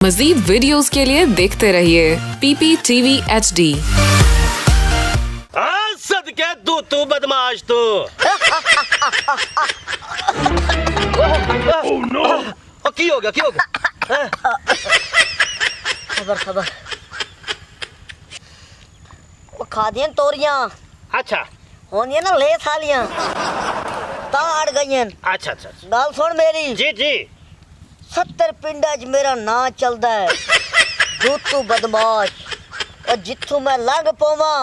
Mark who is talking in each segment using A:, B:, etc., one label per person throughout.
A: मज़ीद वीडियोस के लिए देखते रहिए PPTV HD।
B: सदके तू बदमाश तू। Oh no. की हो गया
C: खबर वो खा दियां तोरियां।
B: अच्छा
C: होंदियां ना ले सालियां ता अड़ गईयां।
B: अच्छा
C: गल सुन मेरी
B: जी
C: 70 पिंडा च मेरा नां चलदा है तू बदमाश। और जिथू मैं लंघ पवा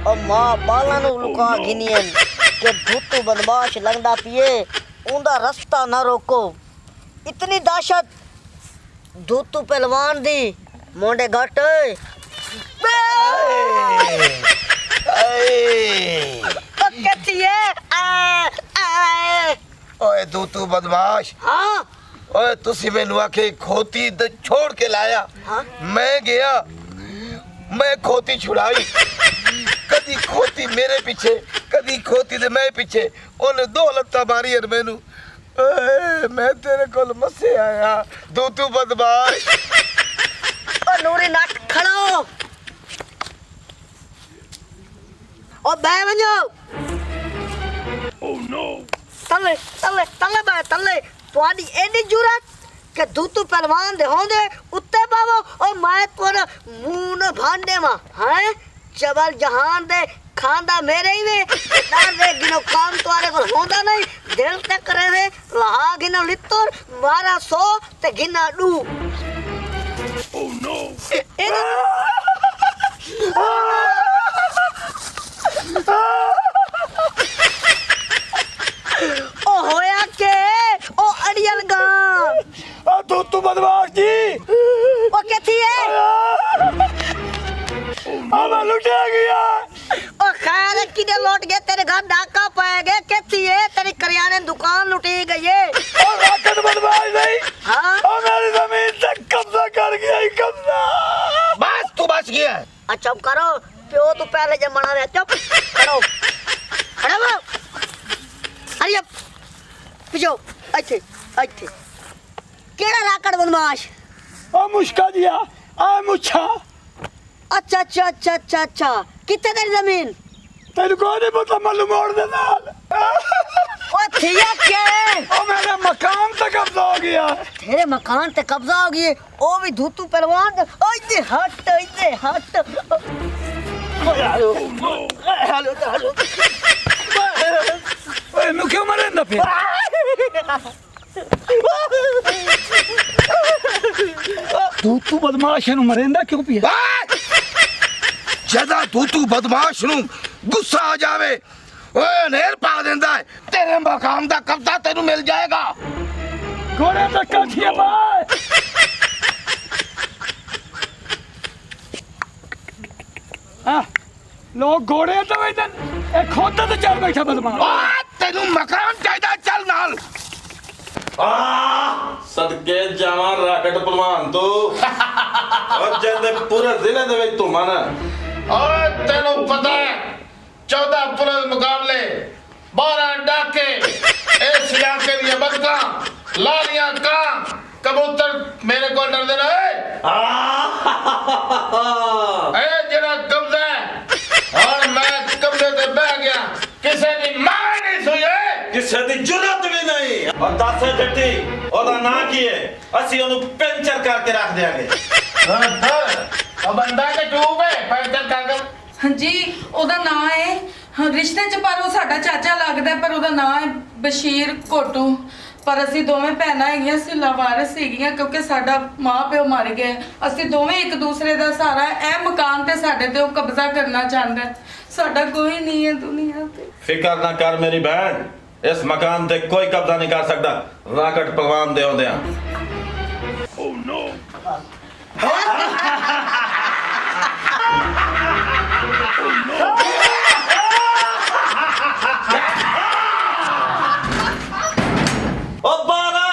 C: और मां बालां नु लुका गिनियन के तू बदमाश लंघदा पिए उंदा रास्ता ना रोको। इतनी दहशत तू पहलवान दी मोंडे घट
D: ओए तू बदमाश।
C: हाँ
D: ओए तुसी मैनू आखे खोती ते छोड़ के लाया।
C: हाँ?
D: मैं गया मैं खोती छुड़ाई। कदी खोती मेरे पीछे कदी खोती ते मैं पीछे ओने दो लत्ता मारी है मैनू। ओए मैं तेरे कोल मसे आया तू बदमाश।
C: ओ नूरी नट खड़ो ओ बे वञो।
B: Oh no.
C: तले बे तले तुहाडी एडी जुरत के तू पहलवान दे होंदे उत्ते पावो और मैं तोरा मुंह न भांडे मा हैं चबल जहान दे खांदा मेरे ही वे डर दे गिनो काम तुम्हारे को होंदा नहीं दिल ते करे वे लहा गिनो लित्तोर मारा 100 ते गिना 2।
B: Oh no.
C: ओ होया के ओ अड़ियल गा
D: तू बदमाश जी।
C: ओ केथी है
D: मैं लुटिया गया।
C: ओ खैर किने लौट गए तेरे घर डाका पाए गए केथी है तेरी करियाने दुकान लुटी गई है।
D: और राकत बदमाश नहीं।
C: हाँ
D: और मेरी जमीन से कब्जा कर गया ही कब्जा। बस तू बच गया।
C: अच्छा करो प्यो तू पहले जब मना रहे चुप करो खड़ो अरे पिछो अच्छे केड़ा राकड़ बदमाश
D: ओ मुश्का दिया आ मुच्छा।
C: अच्छा कितने तेरी जमीन
D: तेरे को नहीं पता मालूम मोड़ दे नाल।
C: ओ थिया के
D: ओ मेरे मकान तक कब्जा हो गया।
C: तेरे मकान ते कब्जा हो गई ओ भी धूतू पहलवान ओए हट हेलो
D: ओए नु क्यों मरे ना फिर। तू बदमाश नु मरेंदा क्यों पिया। जदा तू बदमाश नु गुस्सा आ जावे ओए नेर पा देंदा है तेरे मकान दा कब्जा तेनु मिल जाएगा। घोड़े तक काठिया बाय। लोग घोड़े तो बैठन ए खोदा ते चल बैठा बदमाश। तेनु मकान चाहिदा चल नाल।
E: सदके जावा राकट पहलवान तो और जंदे पूरे जिले दे विच घुमन।
D: और तेनु पता है 14 पुलिस मुकाबले 12 डाके इस इलाके दी बदका लालियां का कबूतर मेरे को डर दे रहे। ए जरा कब्जा है और मैं कब्जे ते बैठ गया किसी दी मार नहीं सुई है
E: किसे दी जुरत भी नहीं। और दस जट्टी ओदा ना की है असि ओनु पेंचर करके रख देंगे।
D: और बंदा के टूब है पैदल कागज।
F: ਹਾਂਜੀ ਉਹਦਾ ਨਾਂ ਹੈ ਰਿਸ਼ਤੇ ਚ ਪਰ ਉਹ ਸਾਡਾ ਚਾਚਾ ਲੱਗਦਾ ਪਰ ਉਹਦਾ ਨਾਂ ਹੈ ਬਸ਼ੀਰ ਕੋਟੂ। ਪਰ ਅਸੀਂ ਦੋਵੇਂ ਭੈਣਾਂ ਹੈਗੀਆਂ ਸੀ ਲਾਵਾਰਿਸ ਸੀਗੀਆਂ ਕਿਉਂਕਿ ਸਾਡਾ ਮਾਂ ਪਿਓ ਮਰ ਗਏ। ਅਸੀਂ ਦੋਵੇਂ ਇੱਕ ਦੂਸਰੇ ਦਾ ਸਹਾਰਾ ਇਹ ਮਕਾਨ ਤੇ ਸਾਡੇ ਤੇ ਉਹ ਕਬਜ਼ਾ ਕਰਨਾ ਚਾਹੁੰਦਾ। ਸਾਡਾ ਕੋਈ ਨਹੀਂ ਹੈ ਦੁਨੀਆ ਤੇ।
E: फिकर ना कर मेरी बहन इस मकान ते कोई कब्जा नहीं कर सकता राकट पहलवान दे होंदे आ।
B: Oh no.
E: ओ बारा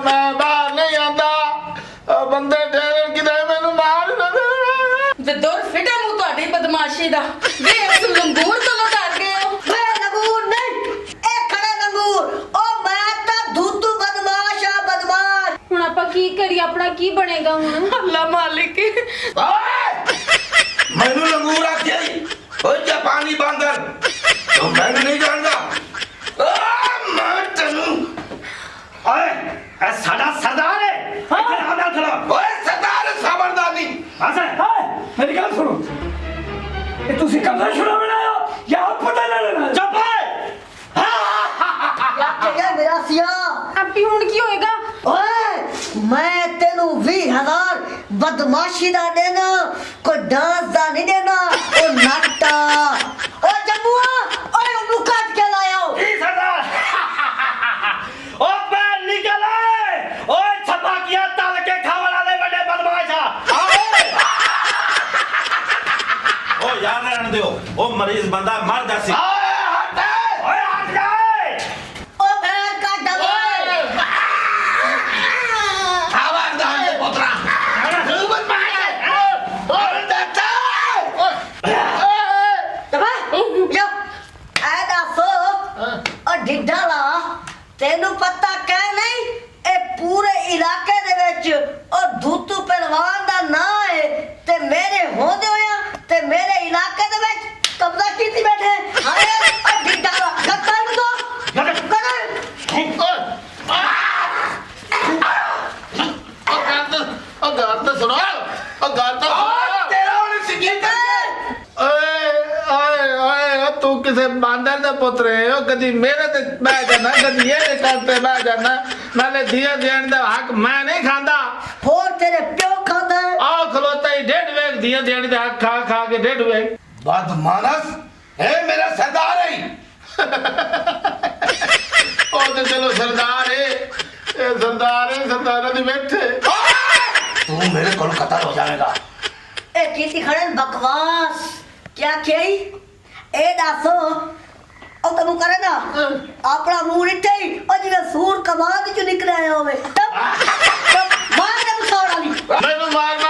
D: मैं बाहर नहीं आंदा बंदे ठहरे किधर मैनू मार दे।
F: ਵੇ ਦੁਰ ਫਿਟੇ ਮੂੰਹ ਤੁਹਾਡੀ ਬਦਮਾਸ਼ੀ ਦਾ ਵੇ ਇਸ ਲੰਗੂਰ ਤੋਂ ਡਰ ਗਏ ਹੋ।
C: ਵੇ लंगूर नहीं ए खड़े लंगूर
G: ਕੀ ਕਰੀ ਆਪਣਾ ਕੀ ਬਣੇਗਾ ਹੁਣ
F: ਅੱਲਾ ਮਾਲਿਕ
D: ਮੈਨੂੰ ਲੰਗੂਰ ਆਖਿਆ ਹੀ ਓ ਜਾਪਾਨੀ ਬਾਂਦਰ ਤੂੰ ਮੈਨੂੰ ਨਹੀਂ ਜਾਣਦਾ ਮੈਂ ਤੈਨੂੰ
B: ਓਏ ਇਹ ਸਾਡਾ ਸਰਦਾਰ ਹੈ ਇੱਥੇ ਆਉਂਦਾ ਖੜਾ
D: ਓਏ ਸਰਦਾਰ ਖਬਰਦਾਰੀ
B: ਹਸਨ
H: मेरी गल सुनो ये तुसी कब्जा छुड़ाने आयो या आप पता ले लेना
B: चुप
C: क्या मेरा सिया
G: ਆਪੀ ਹੁਣ ਕੀ ਹੋਏਗਾ
C: ओए मैं तेनू 20,000 बदमाशी दा देना कोई डांस दा नहीं देना ओ नाटा ओ जम्बुआ ओए उन्नू काट के लाया हो
B: ई सरदार ओ पैर निकल आए ओए छपाकिया तल के खावन वाले बड़े बदमाश आओ
E: ओ यार रहने दो ओ मरीज बंदा मर जासी
B: ओए हट जाए
C: ओ पैर का दबाए
D: खबरदार से पुत्रा तू बदमाश और दाता
C: दबा यो ऐदा सो ओ ढिड्डाला तेनू पता कह नहीं ए पूरे इलाके दे विच ओ धूतू पहलवान दा नाम है ते मेरे होंदे होया ते मेरे इलाके दे विच कब्जा कीती बैठे हाय ओ ढिड्डाला गत्ता नु
D: तेरा उन्हें सिक्की
I: तू किसे बांदर दे पुत्र है ओ कदी मेरे ते बैठ जाना कदी ये दे करते बैठ जाना नाले दिया देन दा हक मैं नहीं खांदा
C: फोर तेरे प्यो खांदा है
I: आओ खलोता ही डेढ़ वेग दिया देन दे हक खा खा के डेढ़ वेग
D: बदमानस है मेरा सरदार है
I: ओ ते चलो सरदार है ए सरदार दी बैठे
D: तू मेरे को कतल हो जाएगा
C: ए कीती खड़न बकवास क्या कही ए दासो ओ तू करे ना अपना मुंह रिठे ही ओ जिवे सूर कमाद चो निकले आया होवे तब मार दे मुछाड़ वाली
I: मैनू मारना